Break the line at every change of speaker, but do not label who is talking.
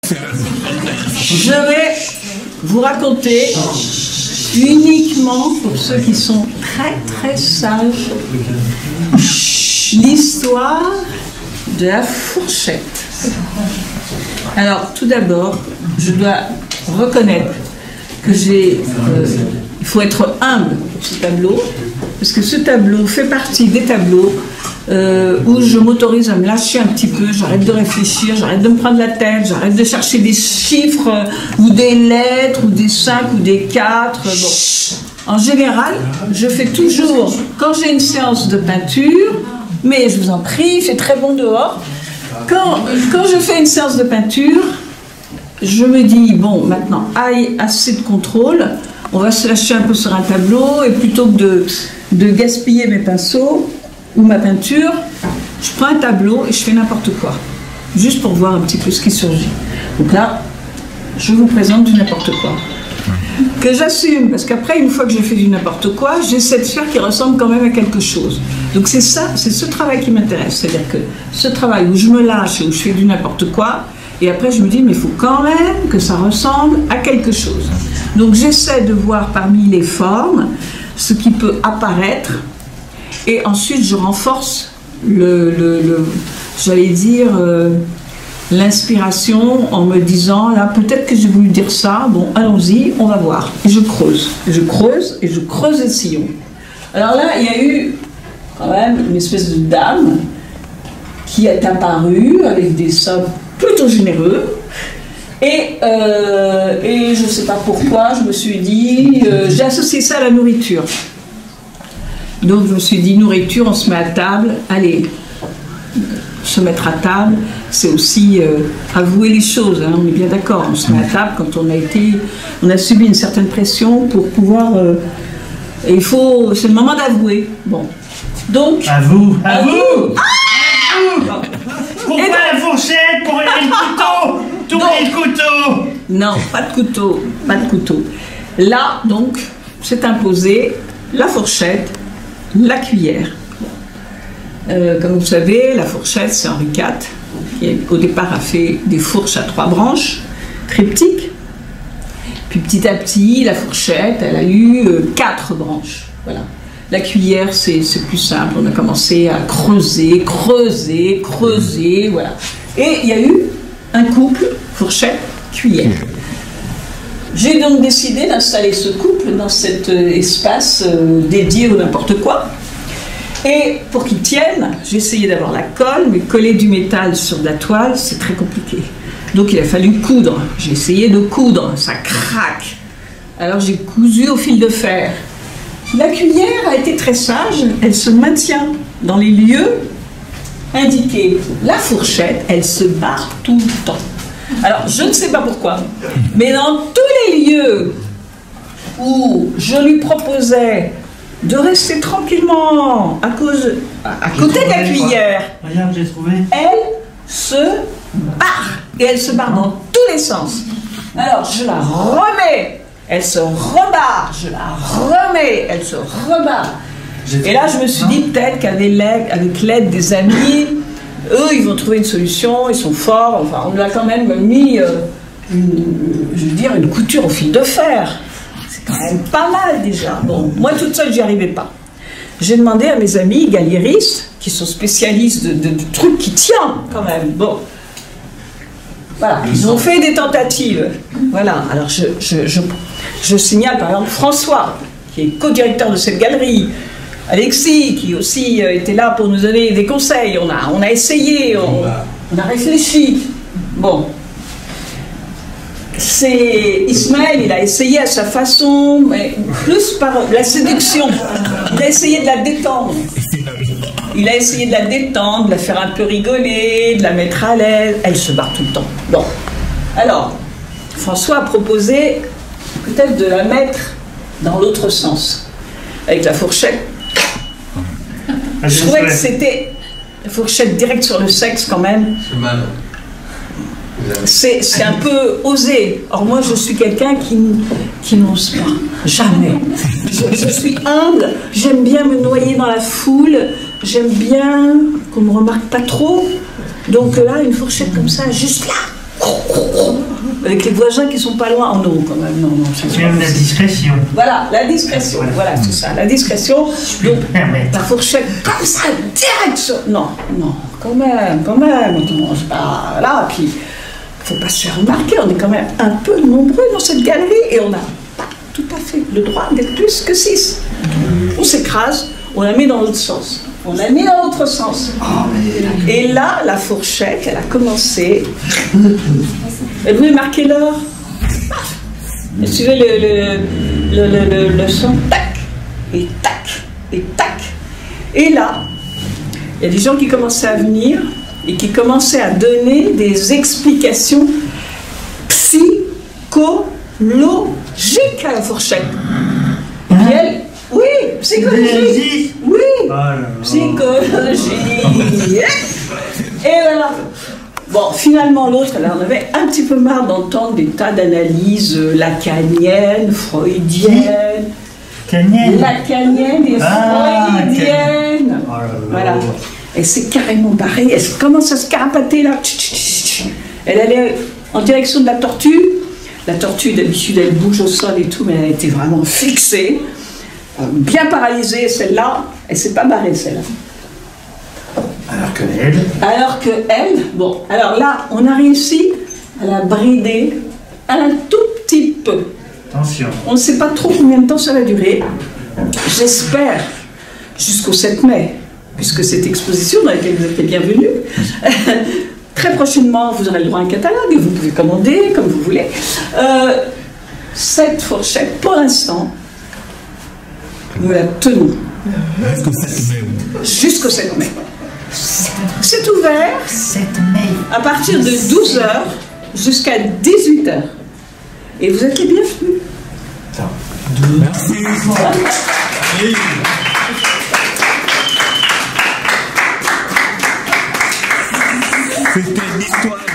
Je vais vous raconter uniquement pour ceux qui sont très sages l'histoire de la fourchette. Alors tout d'abord, je dois reconnaître que il faut être humble pour ce tableau, parce que ce tableau fait partie des tableaux où je m'autorise à me lâcher un petit peu, j'arrête de réfléchir, j'arrête de me prendre la tête, j'arrête de chercher des chiffres ou des lettres ou des 5 ou des 4. Bon. En général, je fais toujours, quand j'ai une séance de peinture, mais je vous en prie, c'est très bon dehors, quand je fais une séance de peinture, je me dis, bon, maintenant, assez de contrôle, on va se lâcher un peu sur un tableau, et plutôt que de gaspiller mes pinceaux ou ma peinture, je prends un tableau et je fais n'importe quoi, juste pour voir un petit peu ce qui surgit. Donc là, je vous présente du n'importe quoi. Que j'assume, parce qu'après, une fois que j'ai fait du n'importe quoi, j'essaie de faire qui ressemble quand même à quelque chose. Donc c'est ça, c'est ce travail qui m'intéresse, c'est-à-dire que ce travail où je me lâche et où je fais du n'importe quoi, et après je me dis, mais il faut quand même que ça ressemble à quelque chose. Donc j'essaie de voir parmi les formes ce qui peut apparaître, et ensuite je renforce j'allais dire, l'inspiration en me disant, là peut-être que j'ai voulu dire ça, bon allons-y, on va voir. Et je creuse, et je creuse, et je creuse le sillon. Alors là, il y a eu quand même une espèce de dame qui est apparue avec des sommes plutôt généreux, et je ne sais pas pourquoi, je me suis dit, j'ai associé ça à la nourriture. Donc je me suis dit, nourriture, on se met à table, allez, se mettre à table, c'est aussi avouer les choses, hein, on est bien d'accord, on se met à table quand on a subi une certaine pression pour pouvoir, et c'est le moment d'avouer. Bon, donc...
À vous.
Ah,
pourquoi la fourchette? Pour le couteau? Tourner le couteau?
Non, pas de couteau. Là, donc, c'est imposé la fourchette, la cuillère. Comme vous savez, la fourchette, c'est Henri IV, qui au départ a fait des fourches à 3 branches, triptyques. Puis petit à petit, la fourchette, elle a eu 4 branches. Voilà. La cuillère, c'est plus simple. On a commencé à creuser, voilà. Et il y a eu un couple fourchette-cuillère. J'ai donc décidé d'installer ce couple dans cet espace dédié au n'importe quoi. Et pour qu'il tienne, j'ai essayé d'avoir la colle, mais coller du métal sur de la toile, c'est très compliqué. Donc il a fallu coudre. J'ai essayé de coudre, ça craque. Alors j'ai cousu au fil de fer. La cuillère a été très sage, elle se maintient dans les lieux indiqués. La fourchette, elle se barre tout le temps. Alors je ne sais pas pourquoi, mais dans tous les lieux où je lui proposais de rester tranquillement à côté de la cuillère,
regarde, j'ai trouvé.
Elle se barre, et elle se barre dans tous les sens. Alors je la remets, elle se rebarre, je la remets, elle se rebarre. Et là je me suis dit peut-être qu'avec l'aide des amis, eux ils vont trouver une solution, ils sont forts, enfin on lui a quand même mis une couture au fil de fer. C'est quand même pas mal déjà. Bon, moi toute seule j'y arrivais pas. J'ai demandé à mes amis galieristes, qui sont spécialistes de trucs qui tiennent quand même. Bon, voilà, ils ont fait des tentatives. Voilà, alors je signale par exemple François, qui est co-directeur de cette galerie, Alexis, qui aussi était là pour nous donner des conseils. On a essayé, on a réfléchi. Bon. C'est Ismaël, il a essayé à sa façon, mais plus par la séduction. Il a essayé de la détendre. Il a essayé de la détendre, de la faire un peu rigoler, de la mettre à l'aise. Elle se barre tout le temps. Bon. Alors, François a proposé peut-être de la mettre dans l'autre sens, avec la fourchette. Je trouvais que c'était la fourchette directe sur le sexe quand même.
C'est mal.
C'est un peu osé. Or moi je suis quelqu'un qui n'ose pas, jamais. Je suis humble, j'aime bien me noyer dans la foule, j'aime bien qu'on ne me remarque pas trop. Donc là, une fourchette comme ça, juste là, avec les voisins qui sont pas loin. Oh non, quand même, non, c'est
Même la discrétion.
Voilà, la discrétion, voilà, c'est ça, la discrétion. Donc, la fourchette, comme ça, direct sur... Non, quand même, on mange pas là, puis faut pas se faire remarquer, on est quand même un peu nombreux dans cette galerie, et on a tout à fait le droit d'être plus que 6. On s'écrase, on la met dans l'autre sens. Et là, la fourchette, elle a commencé. Et vous pouvez marquer l'heure. Et suivez le son. Tac, et tac, et tac. Et là, il y a des gens qui commençaient à venir et qui commençaient à donner des explications psychologiques à la fourchette. Et puis elle, oui, psychologie. Oui, psychologie. Et voilà. Bon, finalement, l'autre, elle en avait un petit peu marre d'entendre des tas d'analyses lacaniennes, freudiennes. Lacaniennes et freudiennes. Voilà. Elle s'est carrément barrée. Elle commence à se carapater là. Elle allait en direction de la tortue. La tortue, d'habitude, elle bouge au sol et tout, mais elle était vraiment fixée. Bien paralysée, celle-là, elle ne s'est pas barrée, celle-là. Alors que elle, bon, alors là, on a réussi à la brider un tout petit peu.
Attention.
On ne sait pas trop combien de temps ça va durer. J'espère jusqu'au 7 mai, puisque cette exposition dans laquelle vous êtes les bienvenus. Très prochainement, vous aurez le droit à un catalogue, vous pouvez commander comme vous voulez. Cette fourchette, pour l'instant, nous la tenons. Jusqu'au 7 mai. C'est ouvert à partir de 12h jusqu'à 18h. Et vous êtes les bienvenus.
Merci. C'était l'histoire.